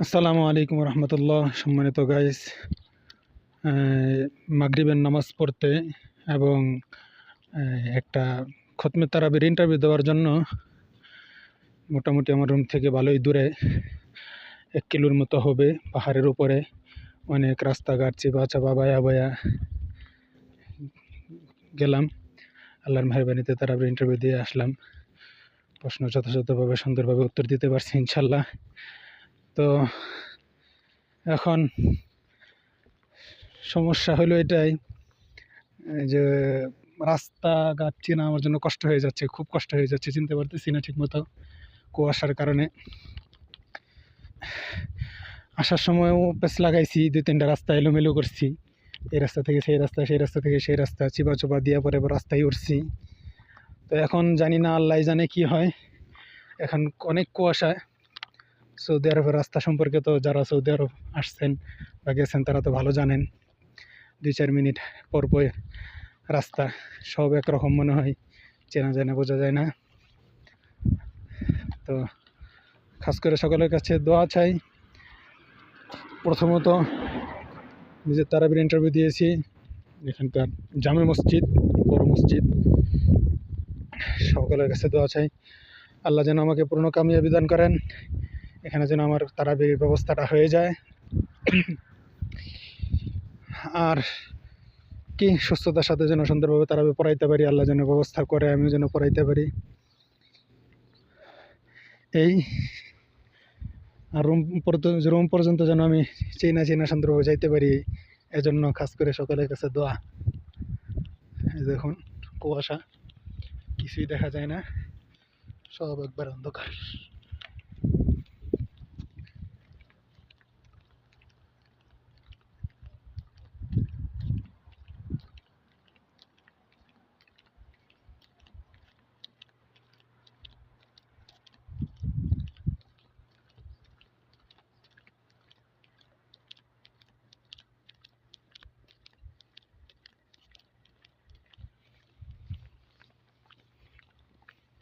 আসসালামু আলাইকুম রহমতুল্লাহ। সম্মানিত গাইস, মাগরিবের নামাজ পড়তে এবং একটা খতমে তারাবির ইন্টারভিউ দেওয়ার জন্য মোটামুটি আমার রুম থেকে ভালোই দূরে 1 কিলোর মতো হবে। পাহাড়ের উপরে অনেক রাস্তাঘাট চিবা চাপা বায়া বায়া গেলাম। আল্লাহর মেহরবানিতে তারাবির ইন্টারভিউ দিয়ে আসলাম। প্রশ্ন যথাযথভাবে সুন্দরভাবে উত্তর দিতে পারছি ইনশাল্লাহ। তো এখন সমস্যা হলো এটাই যে রাস্তাঘাট চেনা আমার জন্য কষ্ট হয়ে যাচ্ছে, খুব কষ্ট হয়ে যাচ্ছে। চিনতে পারতেছি না ঠিক মতো কুয়াশার কারণে। আসার সময়ও পেছ লাগাইছি, 2-3টা রাস্তা এলোমেলো করছি। এই রাস্তা থেকে সেই রাস্তা, সেই রাস্তা থেকে সেই রাস্তা, চিবা চোপা দিয়ে পরে রাস্তায় উঠছি। তো এখন জানি না, আল্লাহ জানে কি হয়। এখন অনেক কুয়াশা। সৌদি আরবের রাস্তা সম্পর্কে তো যারা সৌদি আরব আসছেন বা গেছেন তারা তো ভালো জানেন। 2-4 মিনিট পর পর রাস্তা সব একরকম মনে হয়, চেনা যায় না, বোঝা যায় না। তো খাস করে সকলের কাছে দোয়া চাই। প্রথমত নিজের তারাবির ইন্টারভিউ দিয়েছি এখানকার জামে মসজিদ, বড় মসজিদ। সকলের কাছে দোয়া চাই, আল্লাহ যেন আমাকে পূর্ণ কামিয়াবি দান করেন, এখানে যেন আমার তারাবির ব্যবস্থাটা হয়ে যায়। আর কি সুস্থতার সাথে যেন সুন্দরভাবে তারাবি পড়াইতে পারি, আল্লাহ যেন ব্যবস্থা করে আমিও যেন পড়াইতে পারি। এই আর রুম পর্যন্ত যেন আমি চেনা সুন্দরভাবে যাইতে পারি, এজন্য খাস করে সকলের কাছে দোয়া। এই দেখুন কুয়াশা, কিছুই দেখা যায় না, সব একবার অন্ধকার।